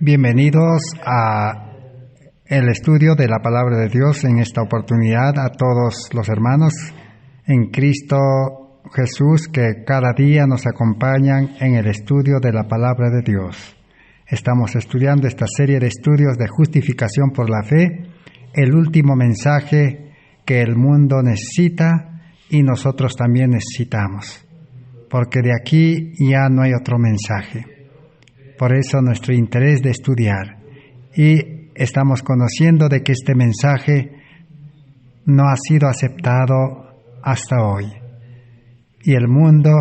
Bienvenidos a el estudio de la Palabra de Dios en esta oportunidad a todos los hermanos en Cristo Jesús que cada día nos acompañan en el estudio de la Palabra de Dios. Estamos estudiando esta serie de estudios de justificación por la fe, el último mensaje que el mundo necesita y nosotros también necesitamos, porque de aquí ya no hay otro mensaje. Por eso nuestro interés de estudiar. Y estamos conociendo de que este mensaje no ha sido aceptado hasta hoy. Y el mundo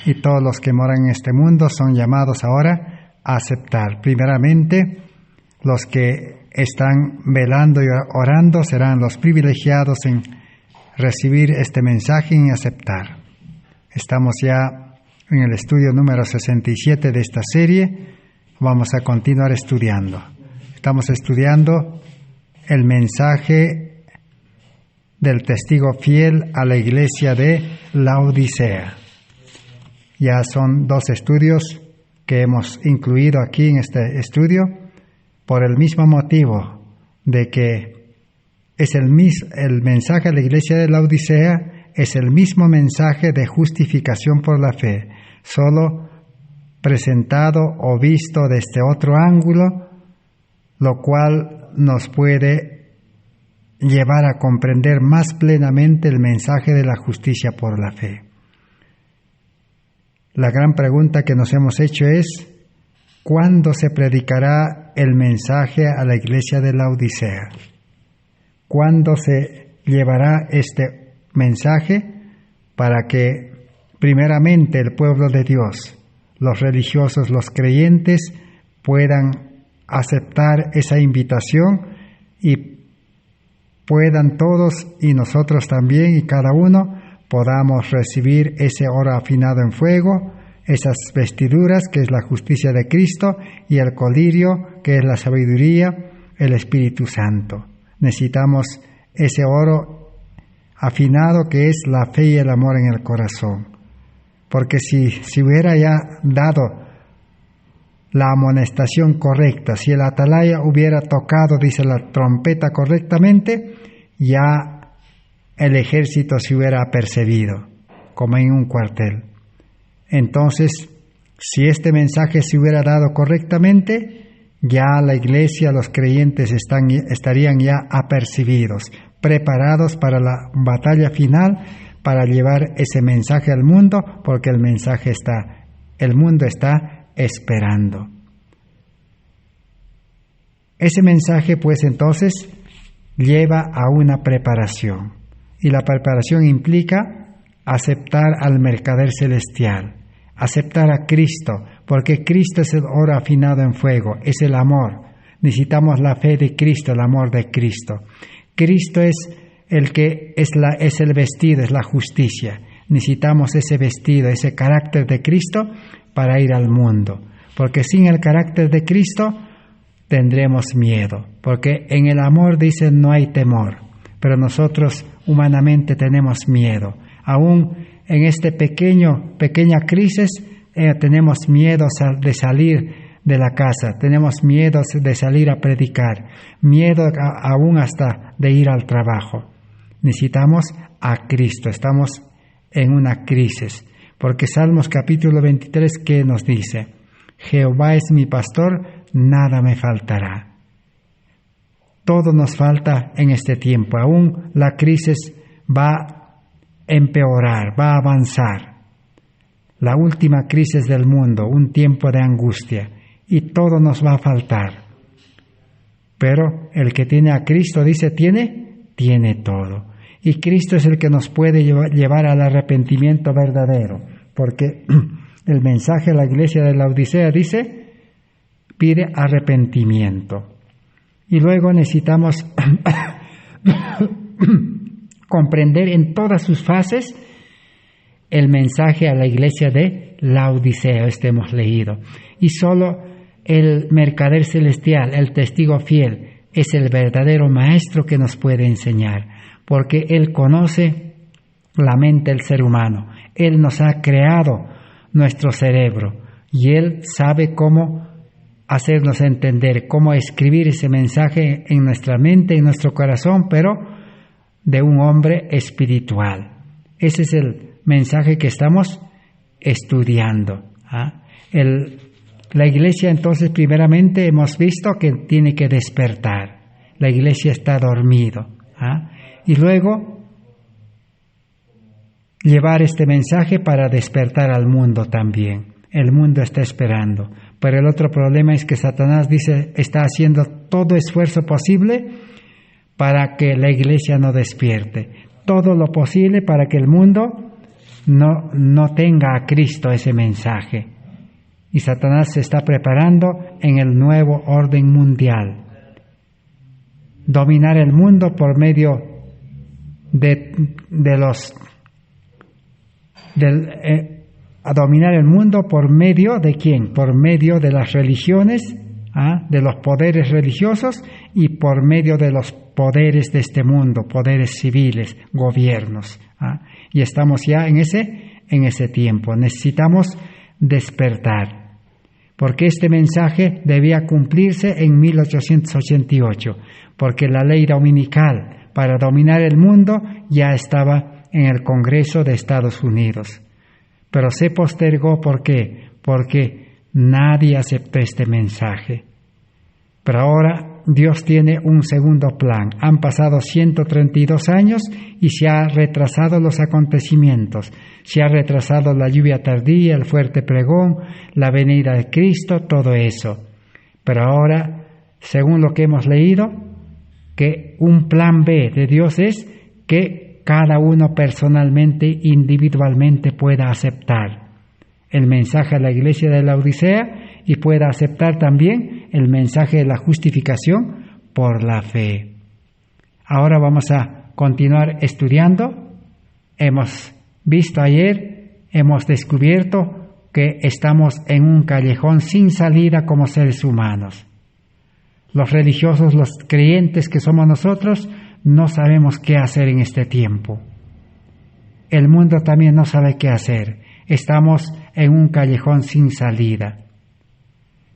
y todos los que moran en este mundo son llamados ahora a aceptar. Primeramente, los que están velando y orando serán los privilegiados en recibir este mensaje y aceptar. Estamos ya en el estudio número 67 de esta serie. Vamos a continuar estudiando. Estamos estudiando el mensaje del testigo fiel a la iglesia de Laodicea. Ya son 2 estudios que hemos incluido aquí en este estudio por el mismo motivo de que es el mensaje a la iglesia de Laodicea es el mismo mensaje de justificación por la fe, solo presentado o visto desde otro ángulo, lo cual nos puede llevar a comprender más plenamente el mensaje de la justicia por la fe. La gran pregunta que nos hemos hecho es, ¿cuándo se predicará el mensaje a la iglesia de Laodicea? ¿Cuándo se llevará este mensaje para que primeramente el pueblo de Dios, los religiosos, los creyentes, puedan aceptar esa invitación y puedan todos y nosotros también y cada uno podamos recibir ese oro afinado en fuego, esas vestiduras que es la justicia de Cristo y el colirio que es la sabiduría, el Espíritu Santo. Necesitamos ese oro afinado que es la fe y el amor en el corazón. Porque si hubiera ya dado la amonestación correcta, si el atalaya hubiera tocado, dice la trompeta correctamente, ya el ejército se hubiera apercibido, como en un cuartel. Entonces, si este mensaje se hubiera dado correctamente, ya la iglesia, los creyentes estarían ya apercibidos, preparados para la batalla final, para llevar ese mensaje al mundo, porque el mundo está esperando. Ese mensaje, pues entonces, lleva a una preparación. Y la preparación implica aceptar al mercader celestial, aceptar a Cristo, porque Cristo es el oro afinado en fuego, es el amor. Necesitamos la fe de Cristo, el amor de Cristo. Cristo es el que es el vestido, es la justicia. Necesitamos ese vestido, ese carácter de Cristo para ir al mundo. Porque sin el carácter de Cristo tendremos miedo. Porque en el amor dicen no hay temor. Pero nosotros humanamente tenemos miedo. Aún en esta pequeña crisis tenemos miedo de salir de la casa. Tenemos miedo de salir a predicar. Miedo aún hasta de ir al trabajo. Necesitamos a Cristo, estamos en una crisis, porque Salmos capítulo 23, ¿qué nos dice? Jehová es mi pastor, nada me faltará. Todo nos falta en este tiempo, aún la crisis va a empeorar, va a avanzar. La última crisis del mundo, un tiempo de angustia, y todo nos va a faltar. Pero el que tiene a Cristo, dice, tiene todo. Y Cristo es el que nos puede llevar al arrepentimiento verdadero, porque el mensaje a la iglesia de Laodicea dice, pide arrepentimiento. Y luego necesitamos comprender en todas sus fases el mensaje a la iglesia de Laodicea, hemos leído. Y solo el mercader celestial, el testigo fiel, es el verdadero maestro que nos puede enseñar. Porque Él conoce la mente del ser humano. Él nos ha creado nuestro cerebro y Él sabe cómo hacernos entender, cómo escribir ese mensaje en nuestra mente, en nuestro corazón, pero de un hombre espiritual. Ese es el mensaje que estamos estudiando. La iglesia, entonces, primeramente hemos visto que tiene que despertar. La iglesia está dormido. Y luego llevar este mensaje para despertar al mundo también. El mundo está esperando. Pero el otro problema es que Satanás está haciendo todo esfuerzo posible para que la iglesia no despierte. Todo lo posible para que el mundo no tenga a Cristo ese mensaje. Y Satanás se está preparando en el nuevo orden mundial. Dominar el mundo por medio a dominar el mundo por medio de ¿quién? Por medio de las religiones, de los poderes religiosos y por medio de los poderes de este mundo, poderes civiles, gobiernos. Y estamos ya en ese tiempo. Necesitamos despertar, porque este mensaje debía cumplirse en 1888, porque la ley dominical para dominar el mundo ya estaba en el Congreso de Estados Unidos. Pero se postergó, ¿por qué? Porque nadie aceptó este mensaje. Pero ahora Dios tiene un segundo plan. Han pasado 132 años y se han retrasado los acontecimientos. Se ha retrasado la lluvia tardía, el fuerte pregón, la venida de Cristo, todo eso. Pero ahora, según lo que hemos leído, que un plan B de Dios es que cada uno personalmente, individualmente pueda aceptar el mensaje a la iglesia de la Odisea y pueda aceptar también el mensaje de la justificación por la fe. Ahora vamos a continuar estudiando. Hemos visto ayer, hemos descubierto que estamos en un callejón sin salida como seres humanos. Los religiosos, los creyentes que somos nosotros, no sabemos qué hacer en este tiempo. El mundo también no sabe qué hacer. Estamos en un callejón sin salida.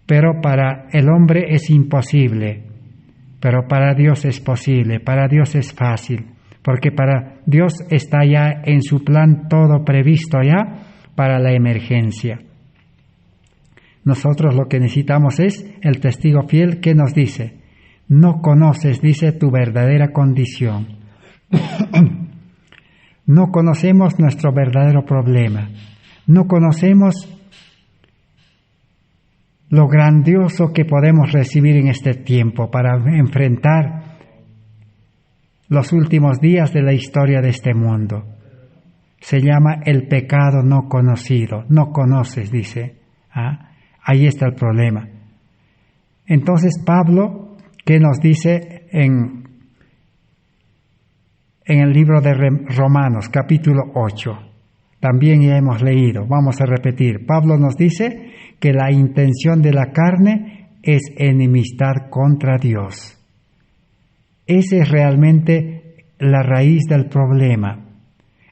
Pero para el hombre es imposible. Pero para Dios es posible. Para Dios es fácil. Porque para Dios está ya en su plan todo previsto ya para la emergencia. Nosotros lo que necesitamos es el testigo fiel que nos dice: no conoces, dice, tu verdadera condición. No conocemos nuestro verdadero problema. No conocemos lo grandioso que podemos recibir en este tiempo para enfrentar los últimos días de la historia de este mundo. Se llama el pecado no conocido. No conoces, dice. Ahí está el problema. Entonces Pablo, ¿qué nos dice en el libro de Romanos, capítulo 8? También ya hemos leído, vamos a repetir. Pablo nos dice que la intención de la carne es enemistad contra Dios. Esa es realmente la raíz del problema.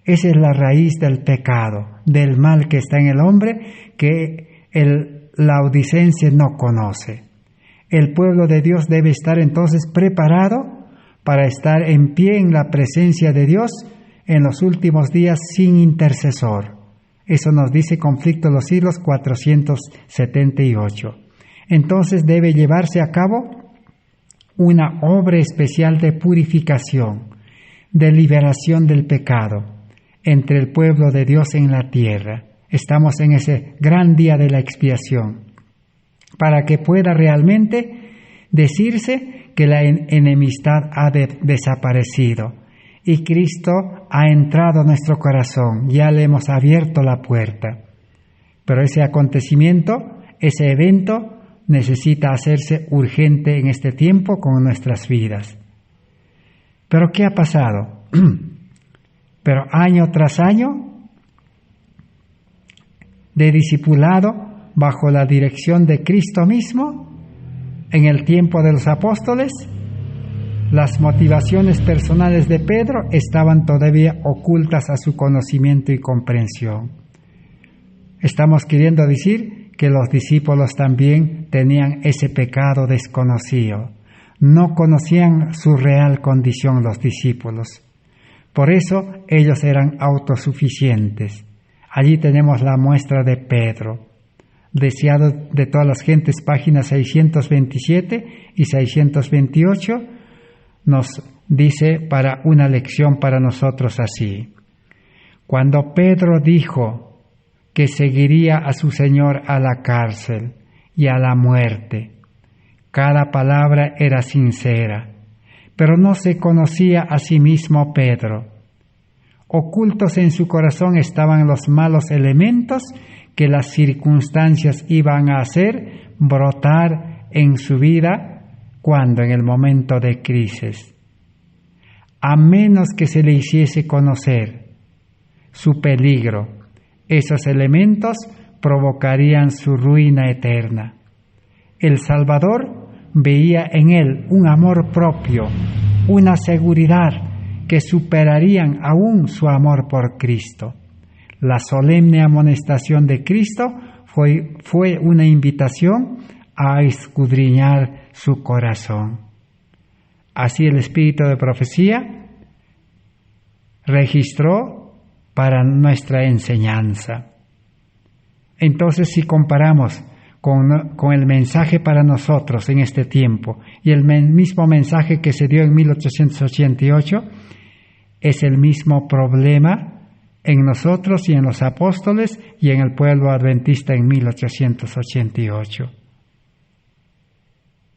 Esa es la raíz del pecado, del mal que está en el hombre, que el laodicense no conoce. El pueblo de Dios debe estar entonces preparado para estar en pie en la presencia de Dios en los últimos días sin intercesor. Eso nos dice Conflicto de los Siglos 478. Entonces debe llevarse a cabo una obra especial de purificación, de liberación del pecado entre el pueblo de Dios en la tierra. Estamos en ese gran día de la expiación, para que pueda realmente decirse que la enemistad ha desaparecido y Cristo ha entrado a nuestro corazón, ya le hemos abierto la puerta. Pero ese acontecimiento, ese evento, necesita hacerse urgente en este tiempo con nuestras vidas. ¿Pero qué ha pasado? Pero año tras año de discipulado bajo la dirección de Cristo mismo, en el tiempo de los apóstoles, las motivaciones personales de Pedro estaban todavía ocultas a su conocimiento y comprensión. Estamos queriendo decir que los discípulos también tenían ese pecado desconocido. No conocían su real condición los discípulos. Por eso ellos eran autosuficientes. Allí tenemos la muestra de Pedro. Deseado de todas las gentes, páginas 627 y 628, nos dice para una lección para nosotros así. Cuando Pedro dijo que seguiría a su Señor a la cárcel y a la muerte, cada palabra era sincera, pero no se conocía a sí mismo Pedro. Ocultos en su corazón estaban los malos elementos que las circunstancias iban a hacer brotar en su vida cuando en el momento de crisis. A menos que se le hiciese conocer su peligro, esos elementos provocarían su ruina eterna. El Salvador veía en él un amor propio, una seguridad que superarían aún su amor por Cristo. La solemne amonestación de Cristo fue una invitación a escudriñar su corazón. Así el espíritu de profecía registró para nuestra enseñanza. Entonces, si comparamos con el mensaje para nosotros en este tiempo y el mismo mensaje que se dio en 1888, es el mismo problema en nosotros y en los apóstoles y en el pueblo adventista en 1888.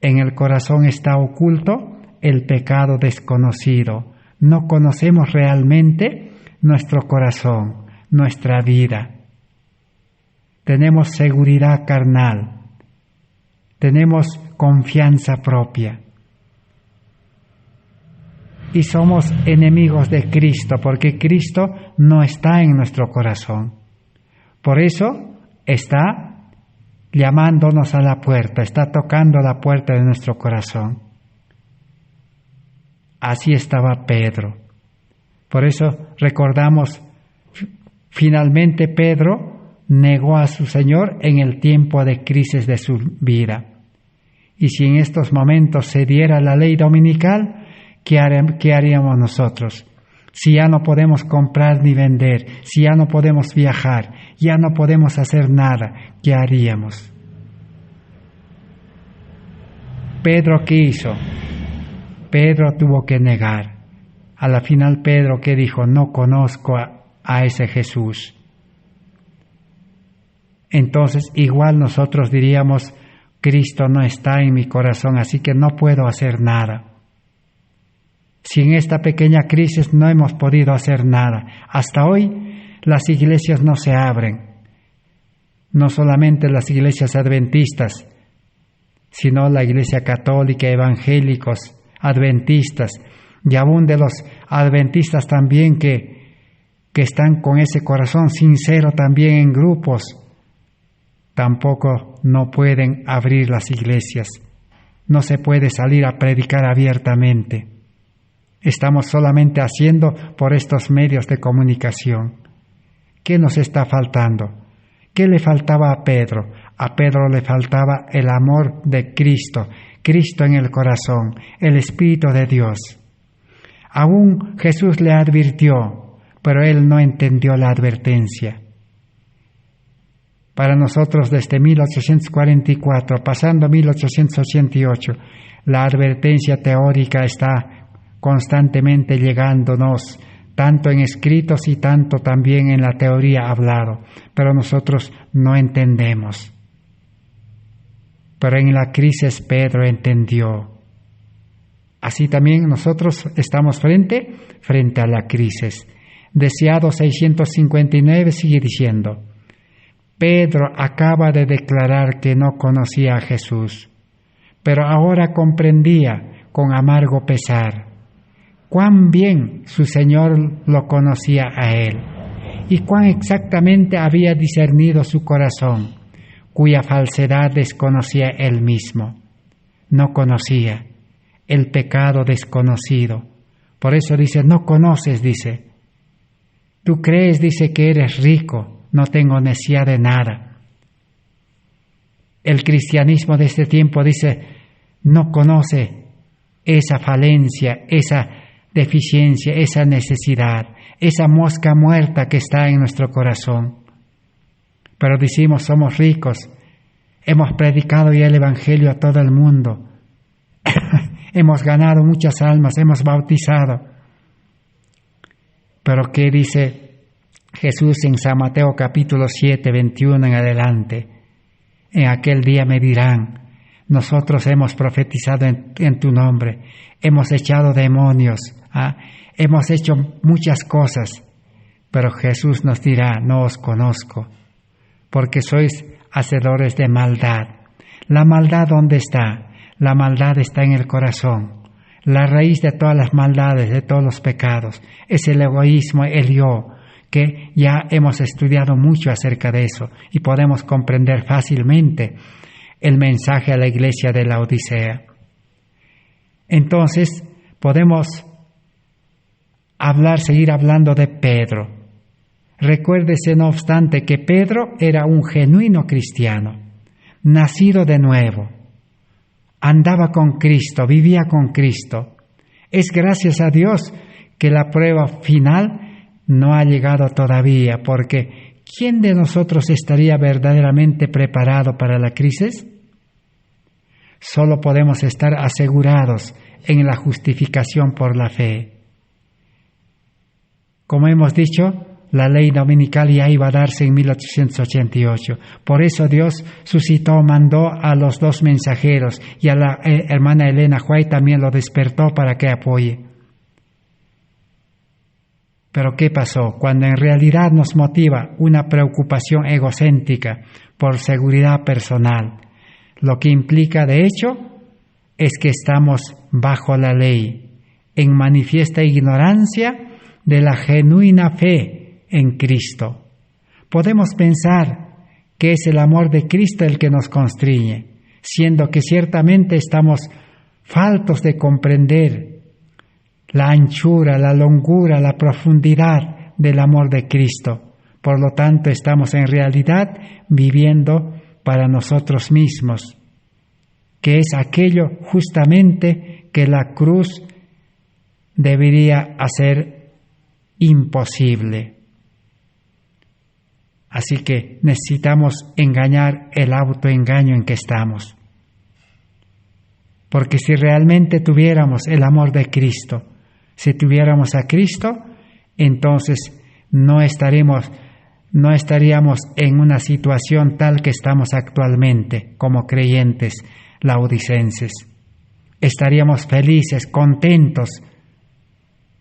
En el corazón está oculto el pecado desconocido. No conocemos realmente nuestro corazón, nuestra vida. Tenemos seguridad carnal, tenemos confianza propia. Y somos enemigos de Cristo, porque Cristo no está en nuestro corazón. Por eso está llamándonos a la puerta, está tocando la puerta de nuestro corazón. Así estaba Pedro. Por eso recordamos, finalmente Pedro negó a su Señor en el tiempo de crisis de su vida. Y si en estos momentos se diera la ley dominical, ¿qué haríamos nosotros? Si ya no podemos comprar ni vender, si ya no podemos viajar, ya no podemos hacer nada, ¿qué haríamos? Pedro, ¿qué hizo? Pedro tuvo que negar. A la final Pedro, ¿qué dijo? No conozco a ese Jesús. Entonces igual nosotros diríamos, Cristo no está en mi corazón, así que no puedo hacer nada. Si en esta pequeña crisis no hemos podido hacer nada, hasta hoy las iglesias no se abren, no solamente las iglesias adventistas, sino la iglesia católica, evangélicos, adventistas, y aún de los adventistas también que están con ese corazón sincero también en grupos, tampoco no pueden abrir las iglesias, no se puede salir a predicar abiertamente. Estamos solamente haciendo por estos medios de comunicación. ¿Qué nos está faltando? ¿Qué le faltaba a Pedro? A Pedro le faltaba el amor de Cristo, Cristo en el corazón, el Espíritu de Dios. Aún Jesús le advirtió, pero él no entendió la advertencia. Para nosotros desde 1844, pasando 1888, la advertencia teórica está constantemente llegándonos, tanto en escritos y tanto también en la teoría hablado, pero nosotros no entendemos. Pero en la crisis Pedro entendió. Así también nosotros estamos frente a la crisis. Deseado 659 sigue diciendo, Pedro acaba de declarar que no conocía a Jesús, pero ahora comprendía con amargo pesar cuán bien su Señor lo conocía a él y cuán exactamente había discernido su corazón, cuya falsedad desconocía él mismo. No conocía el pecado desconocido. Por eso dice, no conoces, dice. Tú crees, dice, que eres rico, no tengo necesidad de nada. El cristianismo de este tiempo dice, no conoce esa falencia, esa deficiencia, esa necesidad, esa mosca muerta que está en nuestro corazón. Pero decimos, somos ricos, hemos predicado ya el Evangelio a todo el mundo, hemos ganado muchas almas, hemos bautizado. Pero ¿qué dice Jesús en San Mateo capítulo 7, 21 en adelante? En aquel día me dirán, nosotros hemos profetizado en tu nombre, hemos echado demonios, hemos hecho muchas cosas, pero Jesús nos dirá, no os conozco, porque sois hacedores de maldad. ¿La maldad dónde está? La maldad está en el corazón. La raíz de todas las maldades, de todos los pecados, es el egoísmo, el yo, que ya hemos estudiado mucho acerca de eso y podemos comprender fácilmente el mensaje a la iglesia de la Odisea. Entonces, podemos seguir hablando de Pedro. Recuérdese, no obstante, que Pedro era un genuino cristiano, nacido de nuevo, andaba con Cristo, vivía con Cristo. Es gracias a Dios que la prueba final no ha llegado todavía, porque ¿quién de nosotros estaría verdaderamente preparado para la crisis? Solo podemos estar asegurados en la justificación por la fe. Como hemos dicho, la ley dominical ya iba a darse en 1888. Por eso Dios mandó a los 2 mensajeros, y a la hermana Elena White también lo despertó para que apoye. Pero ¿qué pasó? Cuando en realidad nos motiva una preocupación egocéntrica por seguridad personal, lo que implica, de hecho, es que estamos bajo la ley, en manifiesta ignorancia de la genuina fe en Cristo. Podemos pensar que es el amor de Cristo el que nos constriñe, siendo que ciertamente estamos faltos de comprender la anchura, la longura, la profundidad del amor de Cristo. Por lo tanto, estamos en realidad viviendo para nosotros mismos, que es aquello justamente que la cruz debería hacer imposible. Así que necesitamos engañar el autoengaño en que estamos. Porque si realmente tuviéramos el amor de Cristo, si tuviéramos a Cristo, entonces no estaríamos en una situación tal que estamos actualmente como creyentes laodicenses. Estaríamos felices, contentos,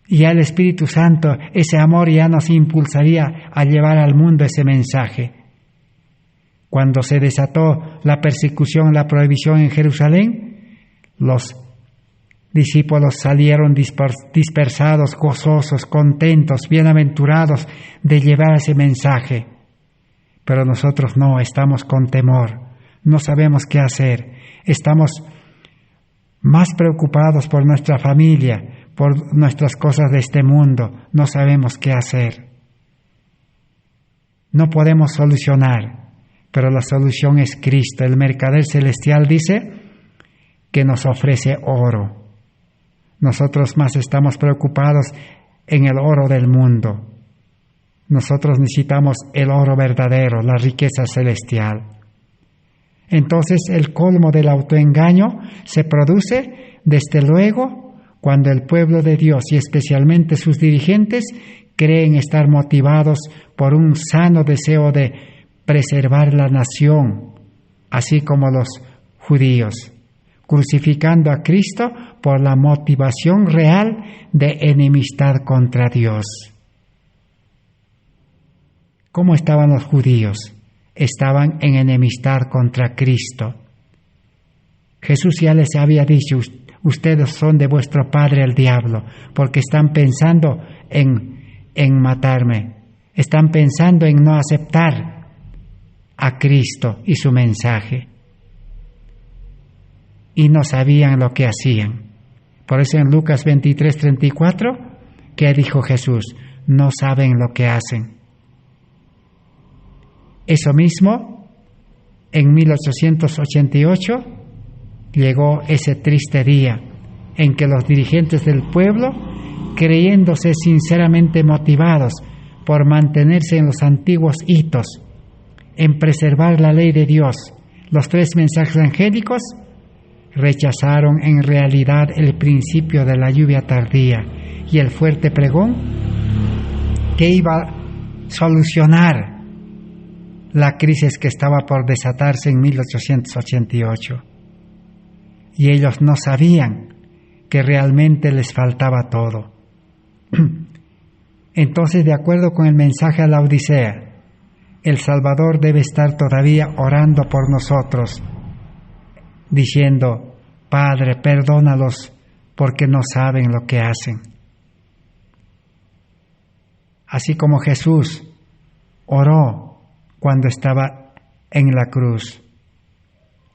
y el Espíritu Santo, ese amor ya nos impulsaría a llevar al mundo ese mensaje. Cuando se desató la persecución, la prohibición en Jerusalén, los discípulos salieron dispersados, gozosos, contentos, bienaventurados de llevar ese mensaje. Pero nosotros no, estamos con temor, no sabemos qué hacer, estamos más preocupados por nuestra familia, por nuestras cosas de este mundo, no sabemos qué hacer. No podemos solucionar, pero la solución es Cristo. El mercader celestial dice que nos ofrece oro. Nosotros más estamos preocupados en el oro del mundo. Nosotros necesitamos el oro verdadero, la riqueza celestial. Entonces el colmo del autoengaño se produce, desde luego, cuando el pueblo de Dios y especialmente sus dirigentes creen estar motivados por un sano deseo de preservar la nación, así como los judíos, crucificando a Cristo por la motivación real de enemistad contra Dios. ¿Cómo estaban los judíos? Estaban en enemistad contra Cristo. Jesús ya les había dicho, ustedes son de vuestro padre el diablo, porque están pensando en matarme, están pensando en no aceptar a Cristo y su mensaje. Y no sabían lo que hacían. Por eso en Lucas 23:34, ¿qué dijo Jesús? No saben lo que hacen. Eso mismo en 1888 llegó ese triste día en que los dirigentes del pueblo, creyéndose sinceramente motivados por mantenerse en los antiguos hitos, en preservar la ley de Dios, los 3 mensajes angélicos, rechazaron en realidad el principio de la lluvia tardía y el fuerte pregón que iba a solucionar la crisis que estaba por desatarse en 1888. Y ellos no sabían que realmente les faltaba todo. Entonces, de acuerdo con el mensaje a la Odisea, el Salvador debe estar todavía orando por nosotros, diciendo: Padre, perdónalos porque no saben lo que hacen. Así como Jesús oró cuando estaba en la cruz.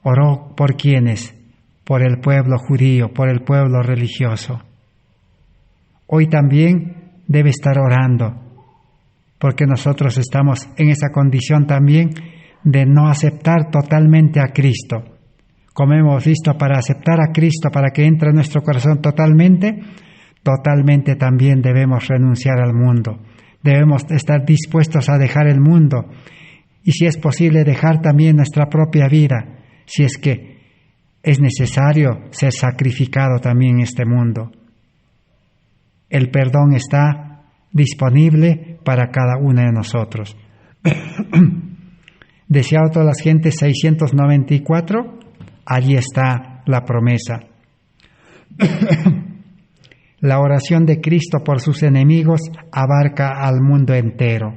Oró por quienes, por el pueblo judío, por el pueblo religioso. Hoy también debe estar orando, porque nosotros estamos en esa condición también de no aceptar totalmente a Cristo. Como hemos visto, para aceptar a Cristo, para que entre en nuestro corazón totalmente también debemos renunciar al mundo. Debemos estar dispuestos a dejar el mundo y, si es posible, dejar también nuestra propia vida, si es que es necesario ser sacrificado también en este mundo. El perdón está disponible para cada uno de nosotros. Decía otra las gentes 694, allí está la promesa. La oración de Cristo por sus enemigos abarca al mundo entero.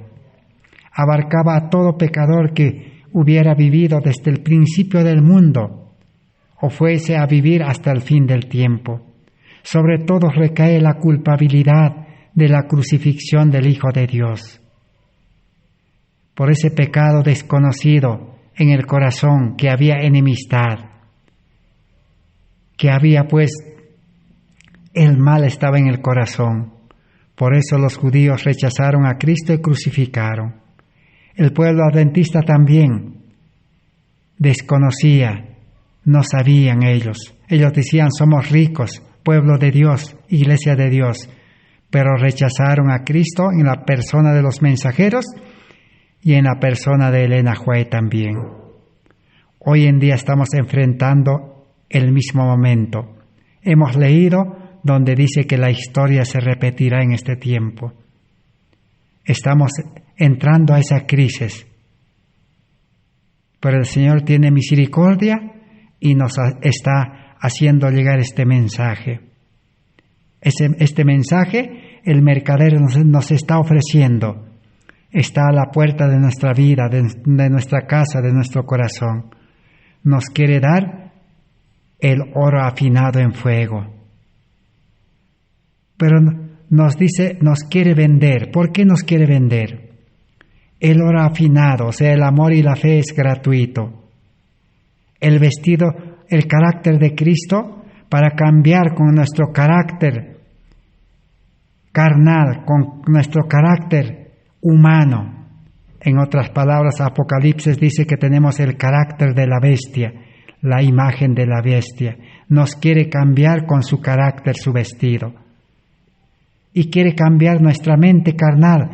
Abarcaba a todo pecador que hubiera vivido desde el principio del mundo o fuese a vivir hasta el fin del tiempo. Sobre todo recae la culpabilidad de la crucifixión del Hijo de Dios. Por ese pecado desconocido en el corazón, que había enemistad, que había pues el mal estaba en el corazón. Por eso los judíos rechazaron a Cristo y crucificaron. El pueblo adventista también desconocía, no sabían ellos. Ellos decían: somos ricos, pueblo de Dios, iglesia de Dios. Pero rechazaron a Cristo en la persona de los mensajeros y en la persona de Elena White también. Hoy en día estamos enfrentando el mismo momento. Hemos leído donde dice que la historia se repetirá en este tiempo. Estamos entrando a esa crisis. Pero el Señor tiene misericordia y nos está haciendo llegar este mensaje. Este mensaje el mercader nos está ofreciendo. Está a la puerta de nuestra vida, de nuestra casa, de nuestro corazón. Nos quiere dar el oro afinado en fuego. Pero nos dice, nos quiere vender. ¿Por qué nos quiere vender? El oro afinado, o sea, el amor y la fe es gratuito. El vestido, el carácter de Cristo, para cambiar con nuestro carácter carnal, con nuestro carácter humano. En otras palabras, Apocalipsis dice que tenemos el carácter de la bestia, la imagen de la bestia. Nos quiere cambiar con su carácter, su vestido. Y quiere cambiar nuestra mente carnal,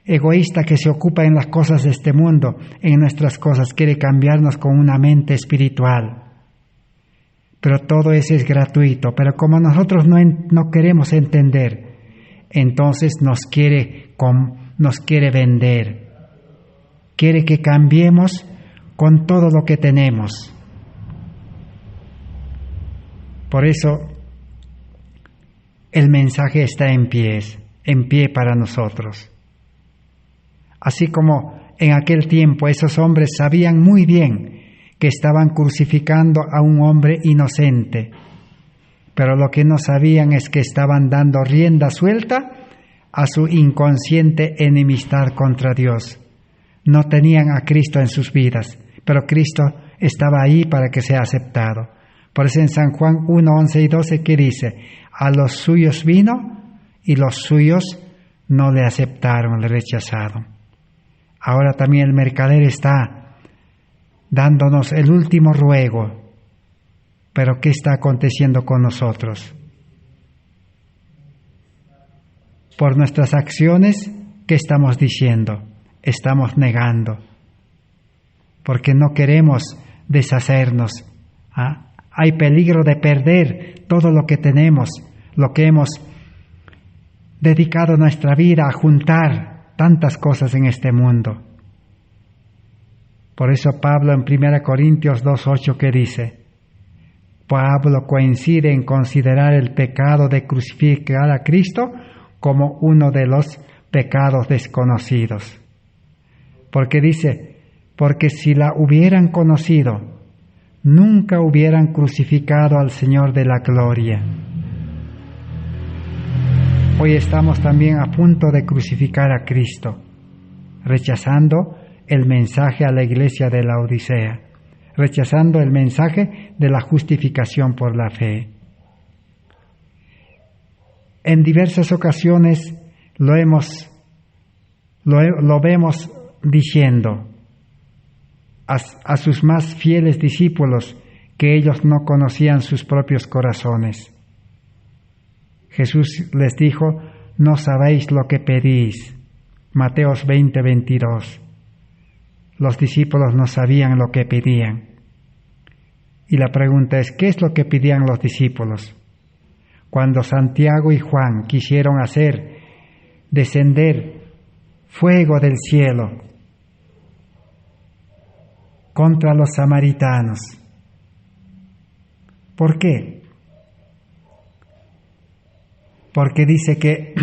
egoísta, que se ocupa en las cosas de este mundo, en nuestras cosas. Quiere cambiarnos con una mente espiritual. Pero todo eso es gratuito. Pero como nosotros no queremos entender, entonces nos quiere vender. Quiere que cambiemos con todo lo que tenemos. Por eso el mensaje está en pie para nosotros. Así como en aquel tiempo esos hombres sabían muy bien que estaban crucificando a un hombre inocente, pero lo que no sabían es que estaban dando rienda suelta a su inconsciente enemistad contra Dios. No tenían a Cristo en sus vidas, pero Cristo estaba ahí para que sea aceptado. Por eso en San Juan 1, 11 y 12 que dice: a los suyos vino y los suyos no le aceptaron, le rechazaron. Ahora también el mercader está dándonos el último ruego. Pero ¿qué está aconteciendo con nosotros? Por nuestras acciones, ¿qué estamos diciendo? Estamos negando, porque no queremos deshacernos. Hay peligro de perder todo lo que tenemos, lo que hemos dedicado nuestra vida a juntar tantas cosas en este mundo. Por eso Pablo en 1 Corintios 2:8 que dice, Pablo coincide en considerar el pecado de crucificar a Cristo como uno de los pecados desconocidos. Porque dice, porque si la hubieran conocido, nunca hubieran crucificado al Señor de la gloria. Hoy estamos también a punto de crucificar a Cristo, rechazando el mensaje a la iglesia de la Odisea, rechazando el mensaje de la justificación por la fe. En diversas ocasiones lo vemos diciendo a sus más fieles discípulos que ellos no conocían sus propios corazones. Jesús les dijo, no sabéis lo que pedís. Mateos 20:22. Los discípulos no sabían lo que pedían. Y la pregunta es, ¿qué es lo que pedían los discípulos? Cuando Santiago y Juan quisieron hacer descender fuego del cielo contra los samaritanos. ¿Por qué? Porque dice que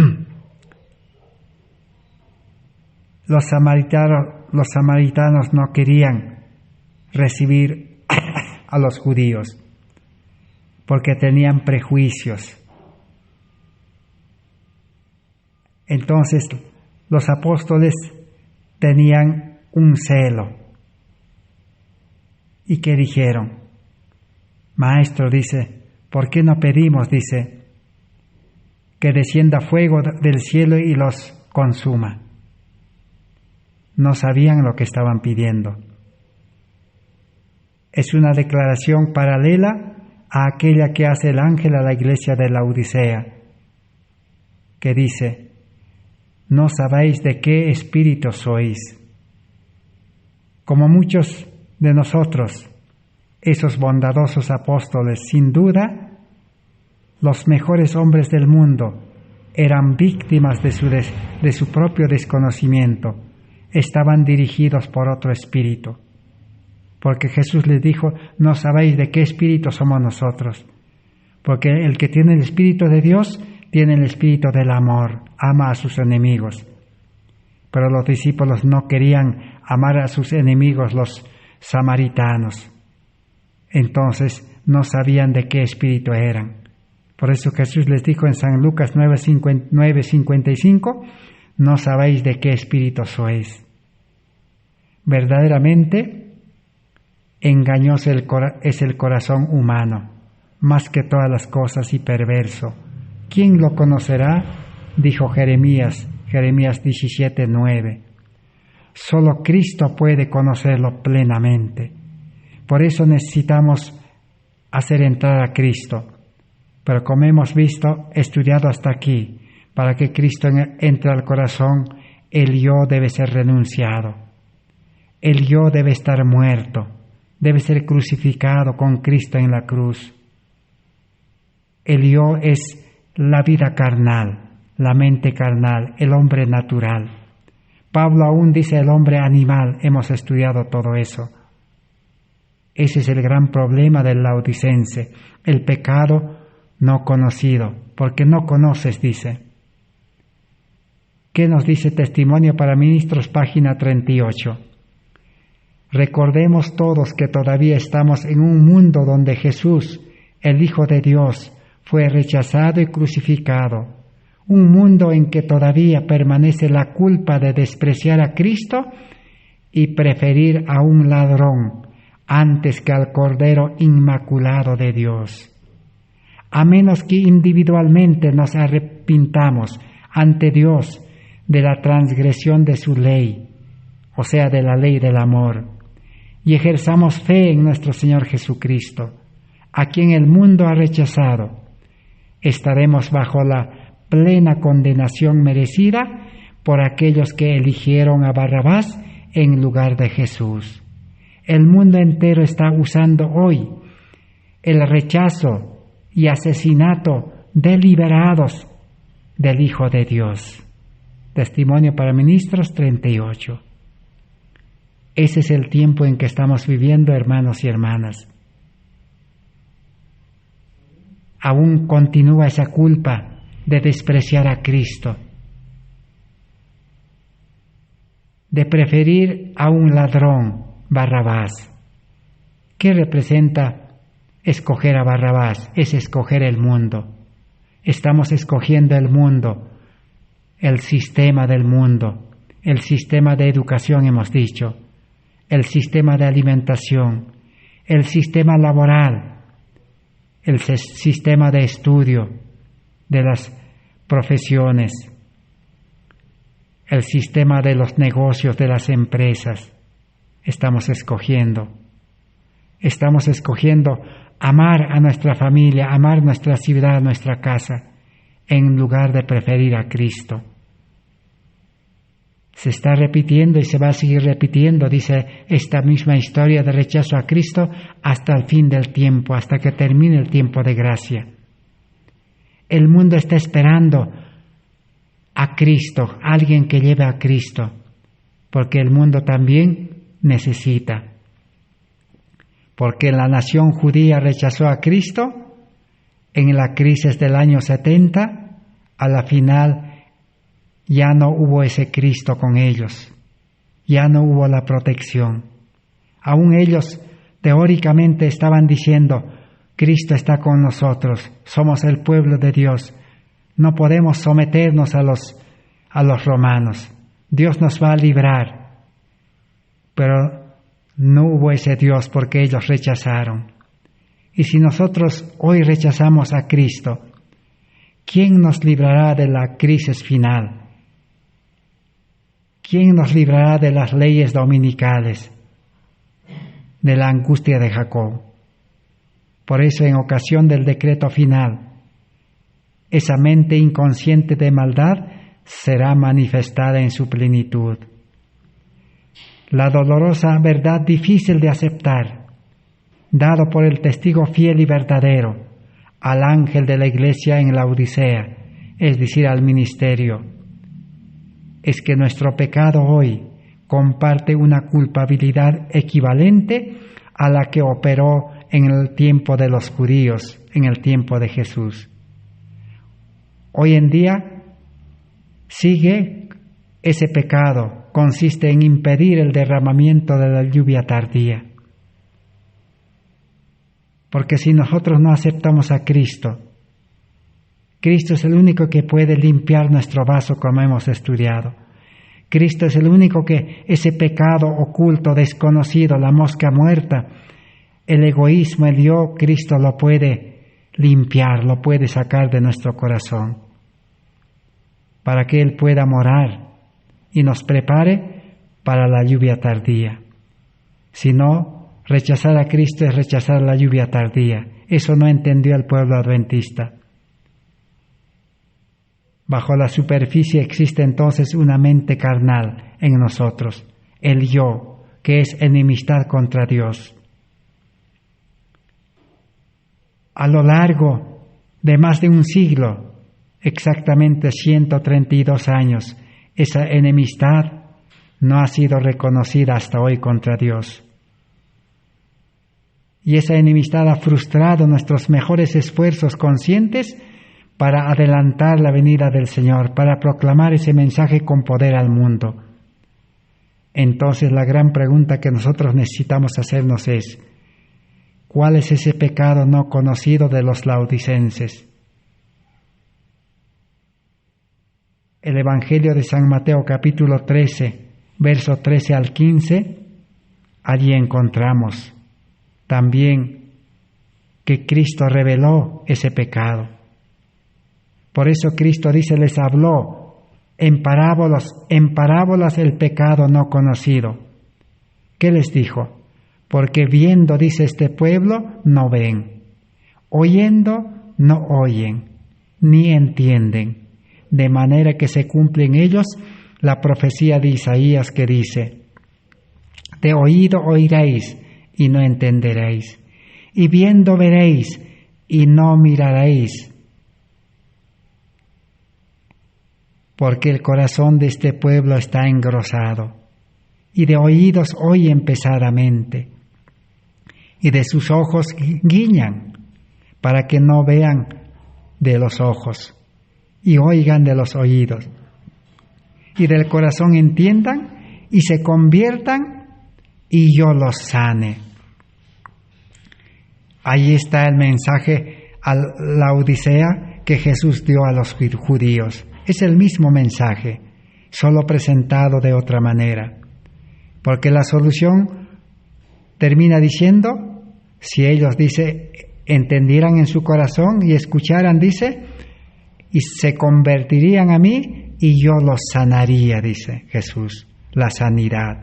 los samaritanos no querían recibir a los judíos porque tenían prejuicios. Entonces los apóstoles tenían un celo. ¿Y qué dijeron? Maestro, dice, ¿por qué no pedimos, dice, que descienda fuego del cielo y los consuma? No sabían lo que estaban pidiendo. Es una declaración paralela a aquella que hace el ángel a la iglesia de la Odisea, que dice, no sabéis de qué espíritu sois. Como muchos de nosotros, esos bondadosos apóstoles, sin duda, los mejores hombres del mundo, eran víctimas de su propio desconocimiento, estaban dirigidos por otro espíritu. Porque Jesús les dijo, no sabéis de qué espíritu somos nosotros. Porque el que tiene el espíritu de Dios, tiene el espíritu del amor, ama a sus enemigos. Pero los discípulos no querían amar a sus enemigos, los samaritanos. Entonces no sabían de qué espíritu eran. Por eso Jesús les dijo en San Lucas 9:55, no sabéis de qué espíritu sois. Verdaderamente, engañoso es el corazón humano, más que todas las cosas, y perverso. ¿Quién lo conocerá? Dijo Jeremías 17:9. Solo Cristo puede conocerlo plenamente. Por eso necesitamos hacer entrar a Cristo. Pero como hemos visto, estudiado hasta aquí, para que Cristo entre al corazón, el yo debe ser renunciado. El yo debe estar muerto, debe ser crucificado con Cristo en la cruz. El yo es la vida carnal, la mente carnal, el hombre natural. Pablo aún dice el hombre animal, hemos estudiado todo eso. Ese es el gran problema del laodicense, el pecado no conocido, porque no conoces, dice. ¿Qué nos dice Testimonio para Ministros, página 38? Recordemos todos que todavía estamos en un mundo donde Jesús, el Hijo de Dios, fue rechazado y crucificado. Un mundo en que todavía permanece la culpa de despreciar a Cristo y preferir a un ladrón antes que al Cordero Inmaculado de Dios. A menos que individualmente nos arrepintamos ante Dios de la transgresión de su ley, o sea, de la ley del amor, y ejerzamos fe en nuestro Señor Jesucristo, a quien el mundo ha rechazado, estaremos bajo la plena condenación merecida por aquellos que eligieron a Barrabás en lugar de Jesús. El mundo entero está usando hoy el rechazo y asesinato deliberados del Hijo de Dios. Testimonio para Ministros 38. Ese es el tiempo en que estamos viviendo, hermanos y hermanas. Aún continúa esa culpa de despreciar a Cristo, de preferir a un ladrón, Barrabás. ¿Qué representa escoger a Barrabás? Es escoger el mundo. Estamos escogiendo el mundo, el sistema del mundo, el sistema de educación, hemos dicho, el sistema de alimentación, el sistema laboral, el sistema de estudio de las profesiones, el sistema de los negocios de las empresas. Estamos escogiendo amar a nuestra familia, amar nuestra ciudad, nuestra casa, en lugar de preferir a Cristo. Se está repitiendo y se va a seguir repitiendo, dice esta misma historia de rechazo a Cristo, hasta el fin del tiempo, hasta que termine el tiempo de gracia. El mundo está esperando a Cristo, alguien que lleve a Cristo, porque el mundo también necesita. Porque la nación judía rechazó a Cristo en la crisis del año 70, a la final ya no hubo ese Cristo con ellos, ya no hubo la protección. Aún ellos teóricamente estaban diciendo, Cristo está con nosotros, somos el pueblo de Dios, no podemos someternos a los romanos, Dios nos va a librar. Pero no hubo ese Dios porque ellos rechazaron. Y si nosotros hoy rechazamos a Cristo, ¿quién nos librará de la crisis final? ¿Quién nos librará de las leyes dominicales, de la angustia de Jacob? Por eso, en ocasión del decreto final, esa mente inconsciente de maldad será manifestada en su plenitud. La dolorosa verdad difícil de aceptar, dado por el testigo fiel y verdadero, al ángel de la iglesia en la Odisea, es decir, al ministerio, es que nuestro pecado hoy comparte una culpabilidad equivalente a la que operó en el tiempo de los judíos, en el tiempo de Jesús. Hoy en día sigue ese pecado, consiste en impedir el derramamiento de la lluvia tardía. Porque si nosotros no aceptamos a Cristo, Cristo es el único que puede limpiar nuestro vaso, como hemos estudiado. Cristo es el único que ese pecado oculto, desconocido, la mosca muerta, el egoísmo, el yo, Cristo lo puede limpiar, lo puede sacar de nuestro corazón, para que Él pueda morar y nos prepare para la lluvia tardía. Si no, rechazar a Cristo es rechazar la lluvia tardía. Eso no entendió el pueblo adventista. Bajo la superficie existe entonces una mente carnal en nosotros, el yo, que es enemistad contra Dios. A lo largo de más de un siglo, exactamente 132 años, esa enemistad no ha sido reconocida hasta hoy contra Dios. Y esa enemistad ha frustrado nuestros mejores esfuerzos conscientes para adelantar la venida del Señor, para proclamar ese mensaje con poder al mundo. Entonces la gran pregunta que nosotros necesitamos hacernos es, ¿cuál es ese pecado no conocido de los laodicenses? El Evangelio de San Mateo capítulo 13, verso 13 al 15, allí encontramos también que Cristo reveló ese pecado. Por eso Cristo dice, les habló en parábolas el pecado no conocido. ¿Qué les dijo? porque viendo, dice este pueblo, no ven, oyendo, no oyen, ni entienden, de manera que se cumple en ellos la profecía de Isaías que dice: de oído oiréis y no entenderéis, y viendo veréis y no miraréis, porque el corazón de este pueblo está engrosado, y de oídos oyen pesadamente, y de sus ojos guiñan, para que no vean de los ojos, y oigan de los oídos, y del corazón entiendan, y se conviertan, y yo los sane. Ahí está el mensaje a la Odisea que Jesús dio a los judíos. Es el mismo mensaje, solo presentado de otra manera. Porque la solución termina diciendo, si ellos, dice, entendieran en su corazón y escucharan, dice, y se convertirían a mí y yo los sanaría, dice Jesús, la sanidad.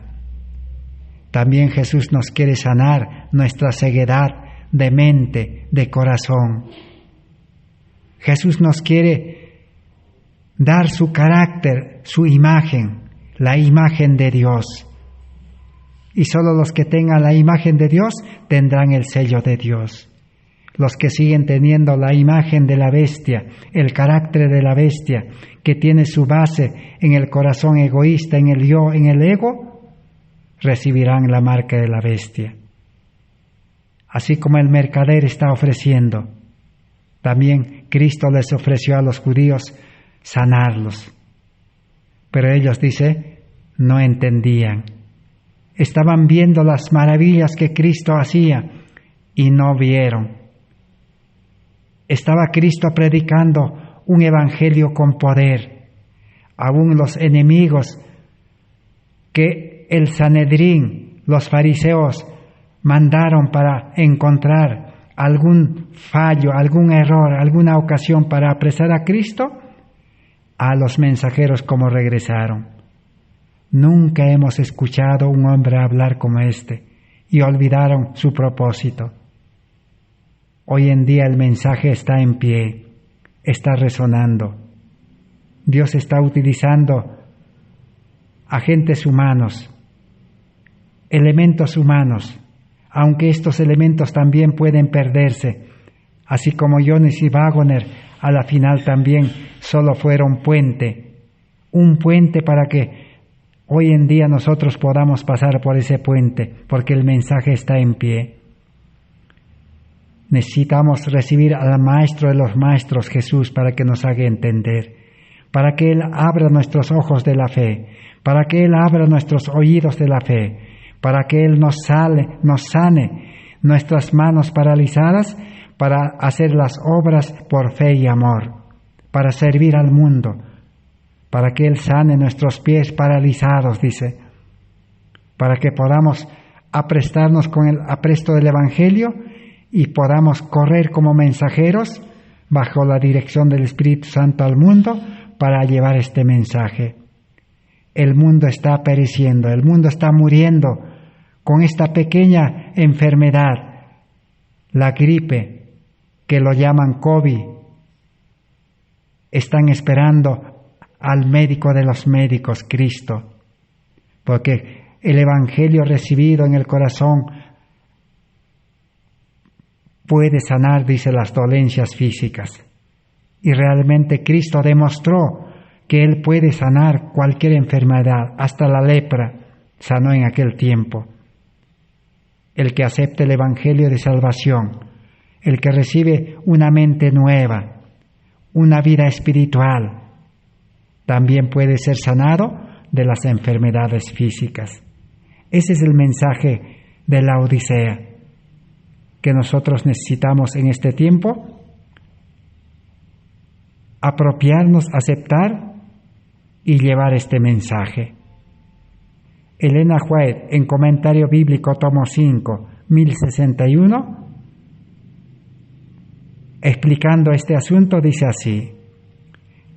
También Jesús nos quiere sanar nuestra ceguedad de mente, de corazón. Jesús nos quiere dar su carácter, su imagen, la imagen de Dios. Y solo los que tengan la imagen de Dios tendrán el sello de Dios. Los que siguen teniendo la imagen de la bestia, el carácter de la bestia, que tiene su base en el corazón egoísta, en el yo, en el ego, recibirán la marca de la bestia. Así como el mercader está ofreciendo, también Cristo les ofreció a los judíos sanarlos. Pero ellos, dice, no entendían. Estaban viendo las maravillas que Cristo hacía y no vieron. Estaba Cristo predicando un evangelio con poder. Aún los enemigos que el Sanedrín, los fariseos, mandaron para encontrar algún fallo, algún error, alguna ocasión para apresar a Cristo, a los mensajeros como regresaron. Nunca hemos escuchado un hombre hablar como este, y olvidaron su propósito. Hoy en día el mensaje está en pie, está resonando. Dios está utilizando agentes humanos, elementos humanos, aunque estos elementos también pueden perderse, así como Jones y Wagner a la final también solo fueron un puente para que hoy en día nosotros podamos pasar por ese puente, porque el mensaje está en pie. Necesitamos recibir al Maestro de los Maestros, Jesús, para que nos haga entender, para que Él abra nuestros ojos de la fe, para que Él abra nuestros oídos de la fe, para que Él nos sane nuestras manos paralizadas para hacer las obras por fe y amor, para servir al mundo, para que Él sane nuestros pies paralizados, dice, para que podamos aprestarnos con el apresto del Evangelio y podamos correr como mensajeros bajo la dirección del Espíritu Santo al mundo para llevar este mensaje. El mundo está pereciendo, el mundo está muriendo con esta pequeña enfermedad, la gripe, que lo llaman COVID. Están esperando al médico de los médicos, Cristo, porque el Evangelio recibido en el corazón puede sanar, dice, las dolencias físicas. Y realmente Cristo demostró que Él puede sanar cualquier enfermedad, hasta la lepra sanó en aquel tiempo. El que acepte el Evangelio de salvación, el que recibe una mente nueva, una vida espiritual, también puede ser sanado de las enfermedades físicas. Ese es el mensaje de la Odisea que nosotros necesitamos en este tiempo, apropiarnos, aceptar y llevar este mensaje. Elena White, en Comentario Bíblico, tomo 5, 1061, explicando este asunto, dice así: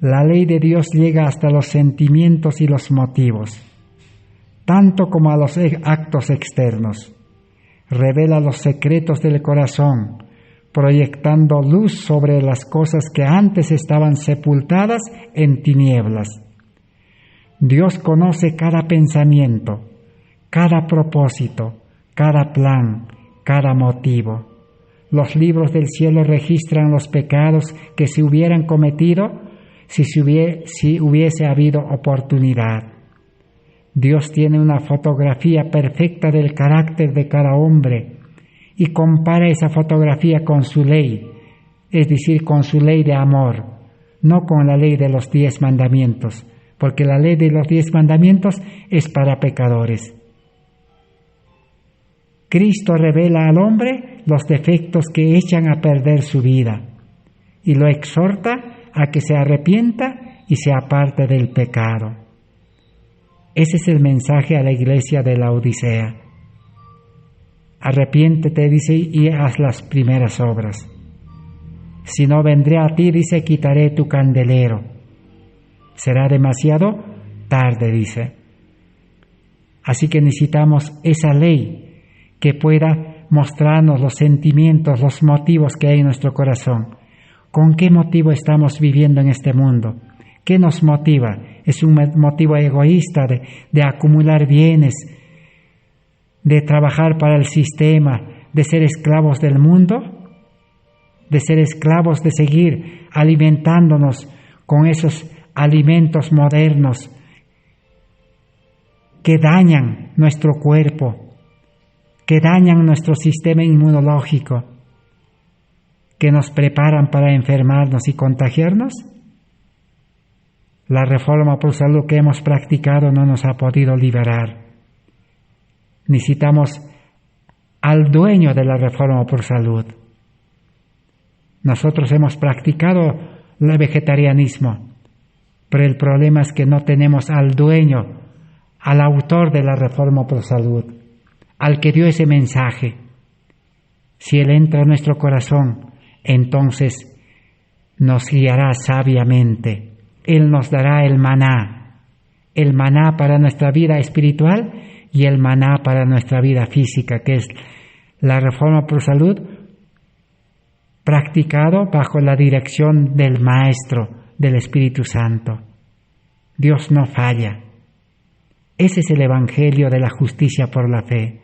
la ley de Dios llega hasta los sentimientos y los motivos, tanto como a los actos externos. revela los secretos del corazón, proyectando luz sobre las cosas que antes estaban sepultadas en tinieblas. Dios conoce cada pensamiento, cada propósito, cada plan, cada motivo. Los libros del cielo registran los pecados que se hubieran cometido si hubiese habido oportunidad. Dios tiene una fotografía perfecta del carácter de cada hombre y compara esa fotografía con su ley, es decir, con su ley de amor, no con la ley de los 10 mandamientos, porque la ley de los 10 mandamientos es para pecadores. Cristo revela al hombre los defectos que echan a perder su vida y lo exhorta a que se arrepienta y se aparte del pecado. Ese es el mensaje a la iglesia de la Odisea. Arrepiéntete, dice, y haz las primeras obras. Si no, vendré a ti, dice, quitaré tu candelero. Será demasiado tarde, dice. Así que necesitamos esa ley que pueda mostrarnos los sentimientos, los motivos que hay en nuestro corazón. ¿Con qué motivo estamos viviendo en este mundo? ¿Qué nos motiva? ¿Es un motivo egoísta de acumular bienes, de trabajar para el sistema, de ser esclavos del mundo? ¿De ser esclavos de seguir alimentándonos con esos alimentos modernos que dañan nuestro cuerpo, que dañan nuestro sistema inmunológico, que nos preparan para enfermarnos y contagiarnos? La reforma por salud que hemos practicado no nos ha podido liberar. Necesitamos al dueño de la reforma por salud. Nosotros hemos practicado el vegetarianismo, pero el problema es que no tenemos al dueño, al autor de la reforma por salud, al que dio ese mensaje. Si Él entra en nuestro corazón, entonces nos guiará sabiamente. Él nos dará el maná para nuestra vida espiritual y el maná para nuestra vida física, que es la reforma por salud, practicado bajo la dirección del Maestro, del Espíritu Santo. Dios no falla. Ese es el Evangelio de la justicia por la fe.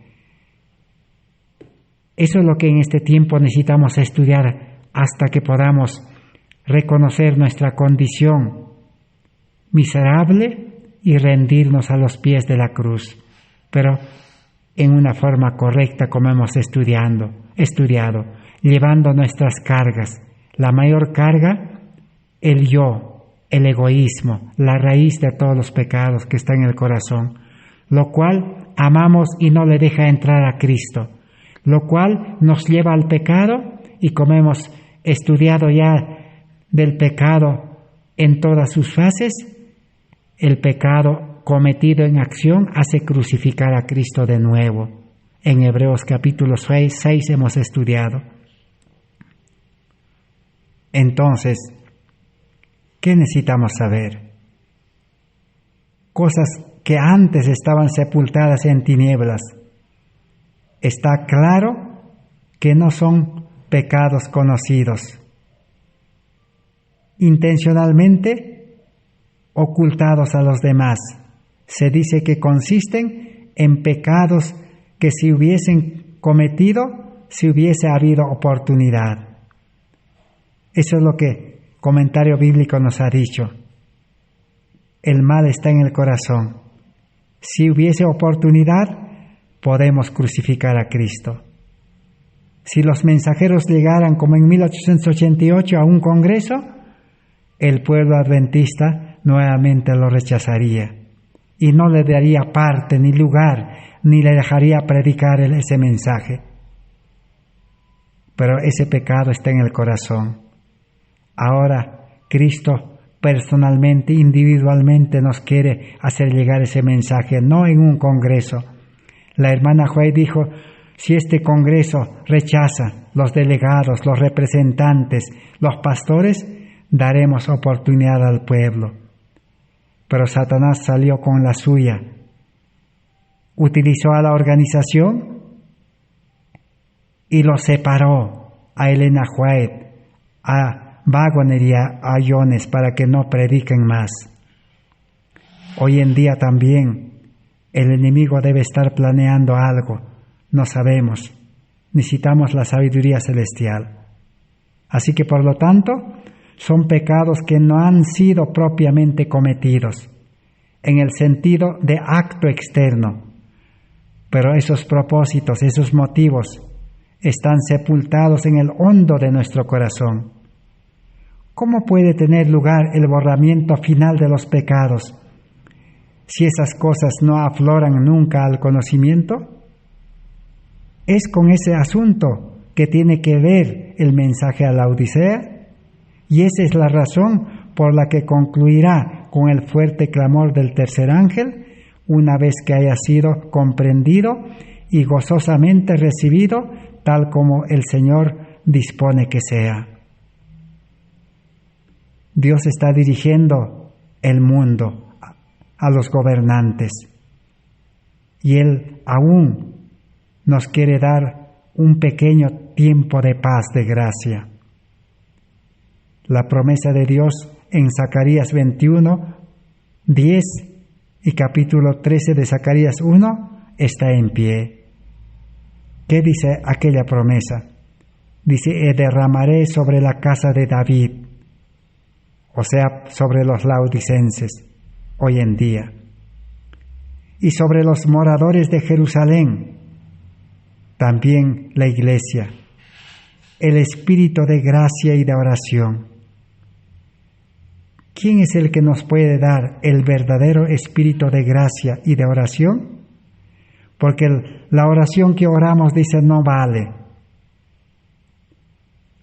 Eso es lo que en este tiempo necesitamos estudiar hasta que podamos reconocer nuestra condición miserable y rendirnos a los pies de la cruz, pero en una forma correcta como hemos estudiado, llevando nuestras cargas. La mayor carga, el yo, el egoísmo, la raíz de todos los pecados que está en el corazón, lo cual amamos y no le deja entrar a Cristo, lo cual nos lleva al pecado, y como hemos estudiado ya del pecado en todas sus fases, el pecado cometido en acción hace crucificar a Cristo de nuevo. En Hebreos capítulo 6 hemos estudiado. Entonces, ¿qué necesitamos saber? Cosas que antes estaban sepultadas en tinieblas. Está claro que no son pecados conocidos, intencionalmente ocultados a los demás. Se dice que consisten en pecados que si hubiesen cometido, si hubiese habido oportunidad. Eso es lo que comentario bíblico nos ha dicho. El mal está en el corazón. Si hubiese oportunidad, podemos crucificar a Cristo. Si los mensajeros llegaran como en 1888 a un congreso, el pueblo adventista nuevamente lo rechazaría y no le daría parte ni lugar, ni le dejaría predicar ese mensaje. Pero ese pecado está en el corazón. Ahora Cristo personalmente, individualmente nos quiere hacer llegar ese mensaje, no en un congreso. La hermana Joy dijo, si este congreso rechaza, los delegados, los representantes, los pastores, daremos oportunidad al pueblo. Pero Satanás salió con la suya. Utilizó a la organización y los separó a Elena White, a Wagner y a Jones para que no prediquen más. Hoy en día también el enemigo debe estar planeando algo, no sabemos, necesitamos la sabiduría celestial. Así que por lo tanto, son pecados que no han sido propiamente cometidos, en el sentido de acto externo, pero esos propósitos, esos motivos, están sepultados en el hondo de nuestro corazón. ¿Cómo puede tener lugar el borramiento final de los pecados si esas cosas no afloran nunca al conocimiento? Es con ese asunto que tiene que ver el mensaje a la Odisea, y esa es la razón por la que concluirá con el fuerte clamor del tercer ángel, una vez que haya sido comprendido y gozosamente recibido, tal como el Señor dispone que sea. Dios está dirigiendo el mundo a los gobernantes, y Él aún nos quiere dar un pequeño tiempo de paz, de gracia. La promesa de Dios en Zacarías 21, 10 y capítulo 13 de Zacarías 1 está en pie. ¿Qué dice aquella promesa? Dice: derramaré sobre la casa de David, o sea, sobre los laodicenses hoy en día, y sobre los moradores de Jerusalén, también la iglesia, el espíritu de gracia y de oración. ¿Quién es el que nos puede dar el verdadero espíritu de gracia y de oración? Porque la oración que oramos, dice, no vale.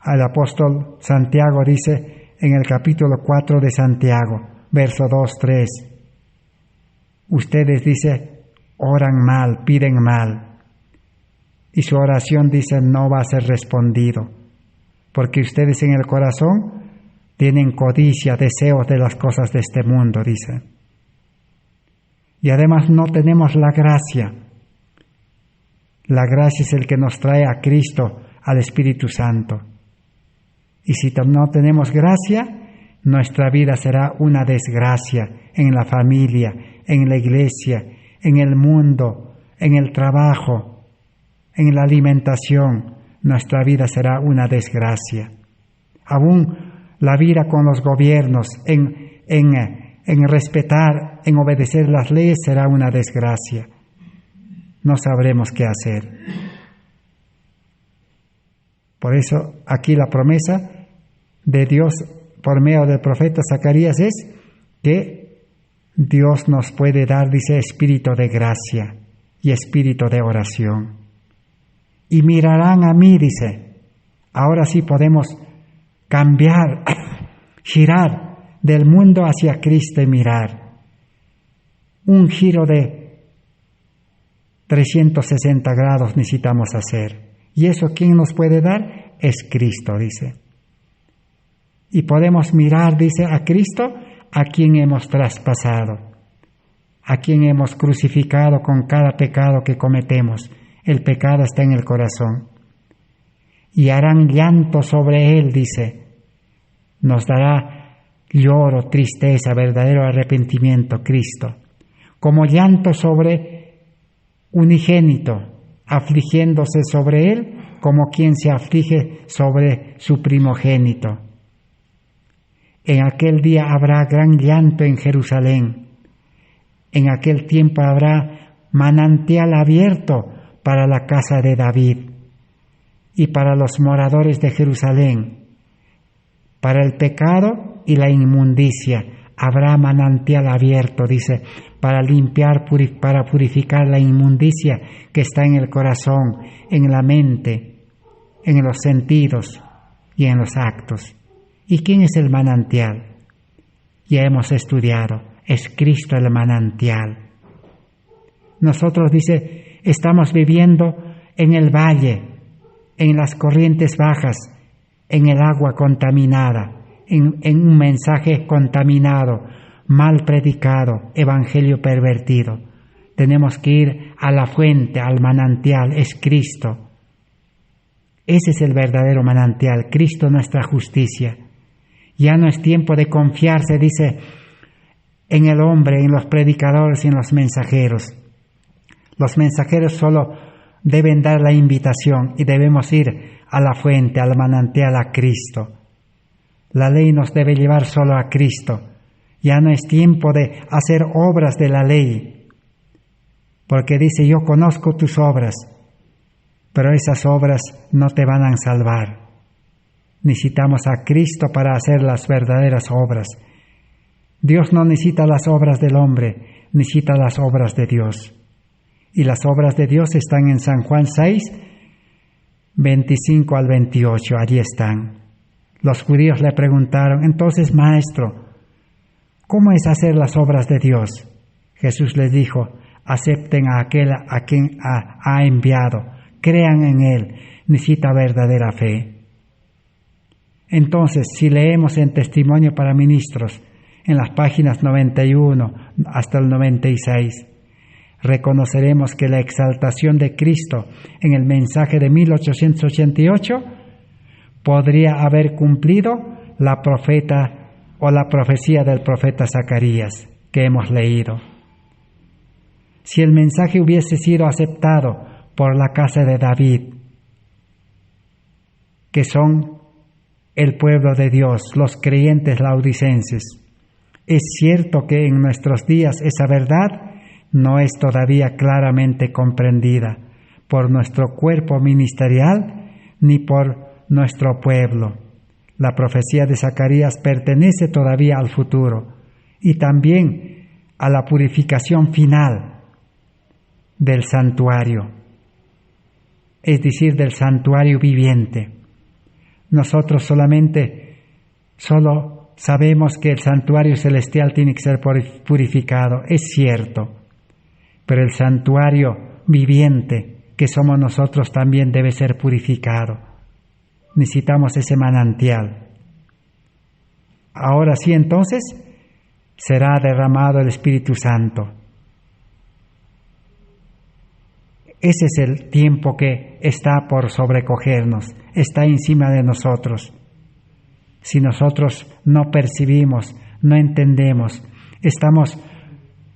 El apóstol Santiago dice en el capítulo 4 de Santiago, verso 2, 3, ustedes, dice, oran mal, piden mal, y su oración, dice, no va a ser respondido, porque ustedes en el corazón tienen codicia, deseos de las cosas de este mundo, dice. Y además no tenemos la gracia. La gracia es el que nos trae a Cristo, al Espíritu Santo. Y si no tenemos gracia, nuestra vida será una desgracia en la familia, en la iglesia, en el mundo, en el trabajo, en la alimentación. Nuestra vida será una desgracia. Aún la vida con los gobiernos, en respetar, en obedecer las leyes, será una desgracia. No sabremos qué hacer. Por eso aquí la promesa de Dios por medio del profeta Zacarías es que Dios nos puede dar, dice, espíritu de gracia y espíritu de oración. Y mirarán a mí, dice. Ahora sí podemos cambiar, girar del mundo hacia Cristo y mirar. Un giro de 360 grados necesitamos hacer. ¿Y eso quién nos puede dar? Es Cristo, dice. Y podemos mirar, dice, a Cristo, a quien hemos traspasado, a quien hemos crucificado con cada pecado que cometemos. El pecado está en el corazón. Y harán llanto sobre él, dice. Nos dará lloro, tristeza, verdadero arrepentimiento, Cristo. Como llanto sobre unigénito, afligiéndose sobre él como quien se aflige sobre su primogénito. En aquel día habrá gran llanto en Jerusalén. En aquel tiempo habrá manantial abierto para la casa de David y para los moradores de Jerusalén. Para el pecado y la inmundicia habrá manantial abierto, dice, para limpiar, para purificar la inmundicia que está en el corazón, en la mente, en los sentidos y en los actos. ¿Y quién es el manantial? Ya hemos estudiado, es Cristo el manantial. Nosotros, dice, estamos viviendo en el valle, en las corrientes bajas, en el agua contaminada, en un mensaje contaminado, mal predicado, evangelio pervertido. Tenemos que ir a la fuente, al manantial, es Cristo. Ese es el verdadero manantial, Cristo nuestra justicia. Ya no es tiempo de confiarse, dice, en el hombre, en los predicadores y en los mensajeros. Los mensajeros solo deben dar la invitación y debemos ir a la fuente, al manantial, a Cristo. La ley nos debe llevar solo a Cristo. Ya no es tiempo de hacer obras de la ley, porque dice, yo conozco tus obras, pero esas obras no te van a salvar. Necesitamos a Cristo para hacer las verdaderas obras. Dios no necesita las obras del hombre, necesita las obras de Dios. Y las obras de Dios están en San Juan 6, 25 al 28, allí están. Los judíos le preguntaron, entonces, Maestro, ¿cómo es hacer las obras de Dios? Jesús les dijo, acepten a aquel a quien ha enviado, crean en Él, necesita verdadera fe. Entonces, si leemos en Testimonio para Ministros, en las páginas 91 hasta el 96, reconoceremos que la exaltación de Cristo en el mensaje de 1888 podría haber cumplido la profecía del profeta Zacarías que hemos leído. Si el mensaje hubiese sido aceptado por la casa de David, que son el pueblo de Dios, los creyentes laodicenses, es cierto que en nuestros días esa verdad no es todavía claramente comprendida por nuestro cuerpo ministerial ni por nuestro pueblo. La profecía de Zacarías pertenece todavía al futuro y también a la purificación final del santuario, es decir, del santuario viviente. Nosotros solo sabemos que el santuario celestial tiene que ser purificado, es cierto, pero el santuario viviente que somos nosotros también debe ser purificado. Necesitamos ese manantial. Ahora sí, entonces, será derramado el Espíritu Santo. Ese es el tiempo que está por sobrecogernos, está encima de nosotros. Si nosotros no percibimos, no entendemos, estamos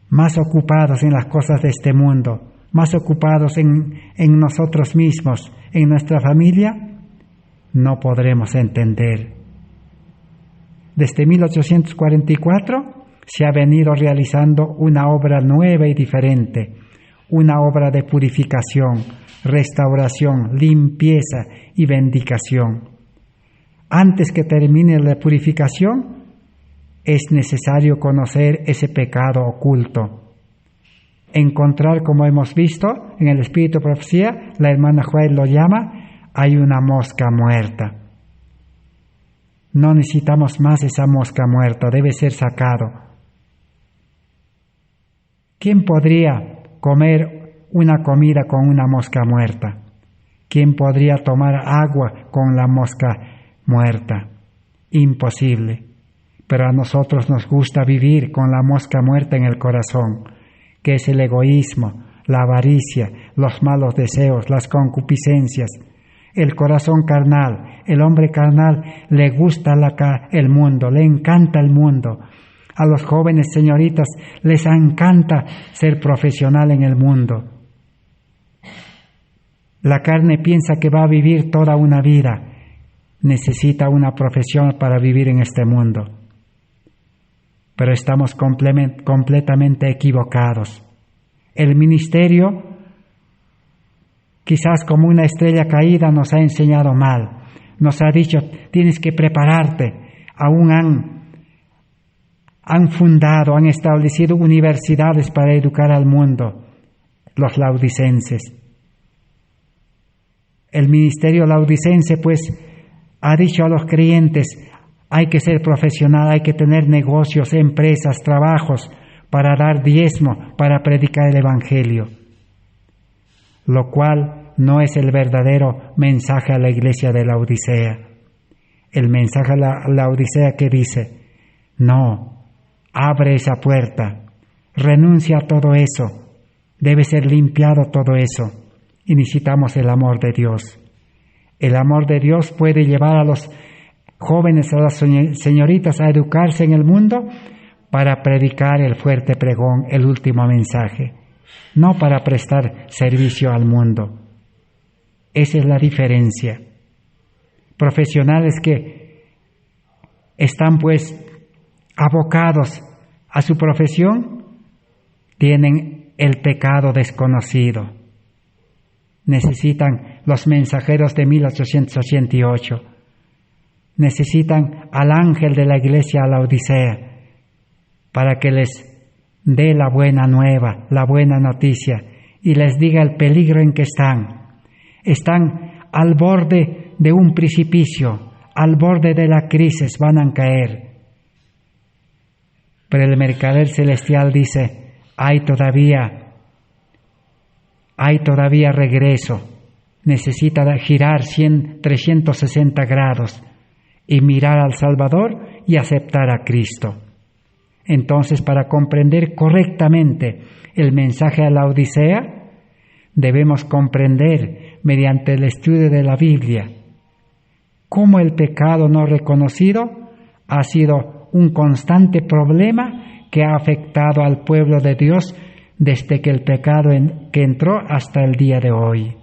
más ocupados en las cosas de este mundo, más ocupados en nosotros mismos, en nuestra familia, no podremos entender. Desde 1844 se ha venido realizando una obra nueva y diferente, una obra de purificación, restauración, limpieza y vindicación. Antes que termine la purificación, es necesario conocer ese pecado oculto. Encontrar, como hemos visto en el Espíritu de Profecía, la hermana Joel lo llama, hay una mosca muerta. No necesitamos más esa mosca muerta, debe ser sacado. ¿Quién podría comer una comida con una mosca muerta? ¿Quién podría tomar agua con la mosca muerta? Imposible. Pero a nosotros nos gusta vivir con la mosca muerta en el corazón, que es el egoísmo, la avaricia, los malos deseos, las concupiscencias, el corazón carnal. El hombre carnal le gusta el mundo, le encanta el mundo. A los jóvenes señoritas les encanta ser profesional en el mundo. La carne piensa que va a vivir toda una vida. Necesita una profesión para vivir en este mundo. Pero estamos completamente equivocados. El ministerio, quizás como una estrella caída, nos ha enseñado mal. Nos ha dicho, tienes que prepararte. Aún han fundado, han establecido universidades para educar al mundo, los laodicenses. El ministerio laodicense, pues, ha dicho a los creyentes, hay que ser profesional, hay que tener negocios, empresas, trabajos, para dar diezmo, para predicar el Evangelio. Lo cual no es el verdadero mensaje a la iglesia de Laodicea. El mensaje a la Laodicea que dice, no, abre esa puerta, renuncia a todo eso, debe ser limpiado todo eso, y necesitamos el amor de Dios. El amor de Dios puede llevar a los jóvenes, a las señoritas a educarse en el mundo para predicar el fuerte pregón, el último mensaje, no para prestar servicio al mundo. Esa es la diferencia. Profesionales que están pues abocados a su profesión tienen el pecado desconocido. Necesitan los mensajeros de 1888. Necesitan al ángel de la iglesia a la Odisea para que les dé la buena nueva, la buena noticia y les diga el peligro en que están. Están al borde de un precipicio, al borde de la crisis, van a caer. Pero el mercader celestial dice, hay todavía regreso. Necesita girar 360 grados y mirar al Salvador y aceptar a Cristo. Entonces, para comprender correctamente el mensaje a la Odisea, debemos comprender mediante el estudio de la Biblia cómo el pecado no reconocido ha sido un constante problema que ha afectado al pueblo de Dios desde que el pecado que entró hasta el día de hoy.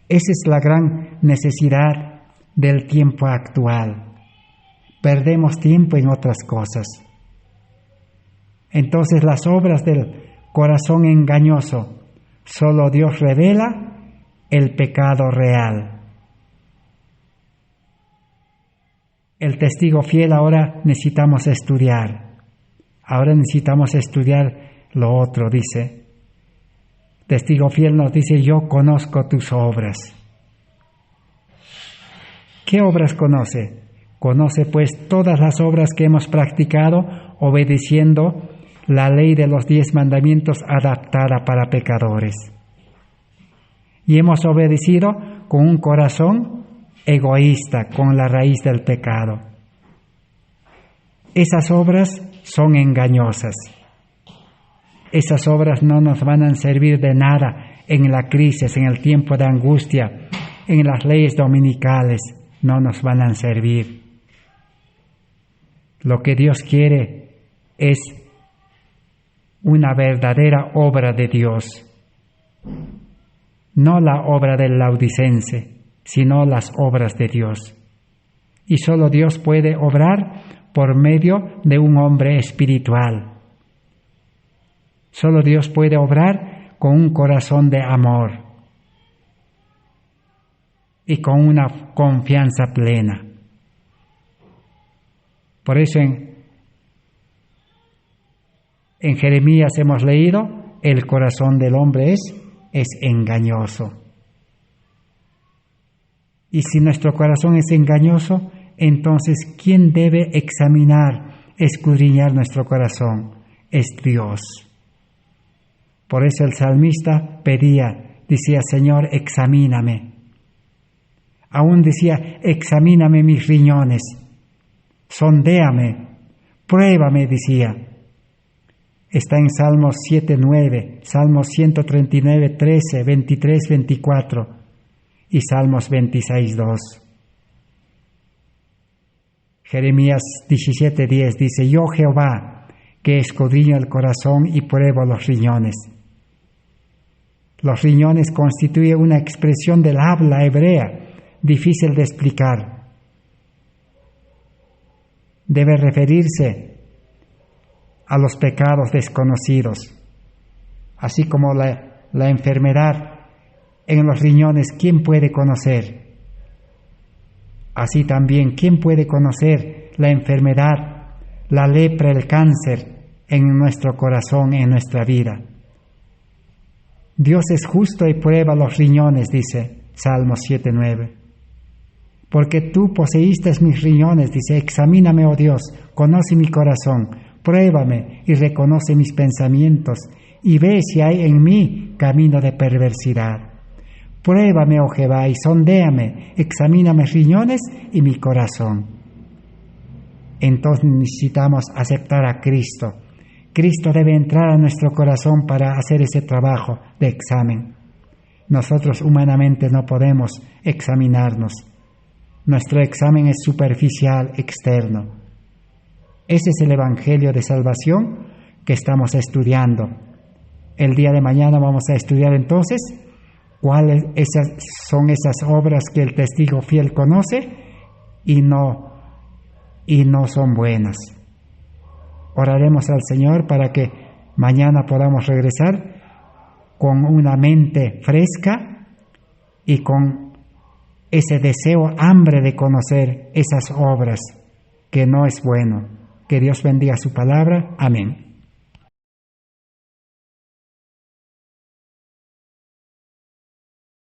Esa es la gran necesidad del tiempo actual. Perdemos tiempo en otras cosas. Entonces las obras del corazón engañoso, solo Dios revela el pecado real. El testigo fiel ahora necesitamos estudiar. Ahora necesitamos estudiar lo otro, dice. Testigo fiel nos dice, yo conozco tus obras. ¿Qué obras conoce? Conoce pues todas las obras que hemos practicado obedeciendo la ley de los 10 mandamientos adaptada para pecadores. Y hemos obedecido con un corazón egoísta, con la raíz del pecado. Esas obras son engañosas. Esas obras no nos van a servir de nada en la crisis, en el tiempo de angustia, en las leyes dominicales, no nos van a servir. Lo que Dios quiere es una verdadera obra de Dios, no la obra del laudicense, sino las obras de Dios. Y solo Dios puede obrar por medio de un hombre espiritual. Solo Dios puede obrar con un corazón de amor y con una confianza plena. Por eso en Jeremías hemos leído, el corazón del hombre es engañoso. Y si nuestro corazón es engañoso, entonces ¿quién debe examinar, escudriñar nuestro corazón? Es Dios. Por eso el salmista decía, Señor, examíname. Aún decía, examíname mis riñones, sondéame, pruébame, decía. Está en Salmos 7:9, Salmos 139, 13, 23, 24 y Salmos 26:2. Jeremías 17:10 dice, yo Jehová, que escudriño el corazón y pruebo los riñones. Los riñones constituyen una expresión del habla hebrea, difícil de explicar. Debe referirse a los pecados desconocidos, así como la enfermedad en los riñones, ¿quién puede conocer? Así también, ¿quién puede conocer la enfermedad, la lepra, el cáncer en nuestro corazón, en nuestra vida? Dios es justo y prueba los riñones, dice Salmos 7:9. Porque tú poseíste mis riñones, dice, examíname, oh Dios, conoce mi corazón, pruébame y reconoce mis pensamientos, y ve si hay en mí camino de perversidad. Pruébame, oh Jehová, y sondéame, examina mis riñones y mi corazón. Entonces necesitamos aceptar a Cristo. Cristo debe entrar a nuestro corazón para hacer ese trabajo de examen. nosotros humanamente no podemos examinarnos. Nuestro examen es superficial, externo. Ese es el Evangelio de Salvación que estamos estudiando. El día de mañana vamos a estudiar entonces cuáles son esas obras que el testigo fiel conoce y no son buenas. Oraremos al Señor para que mañana podamos regresar con una mente fresca y con ese deseo, hambre de conocer esas obras, que no es bueno. Que Dios bendiga su palabra. Amén.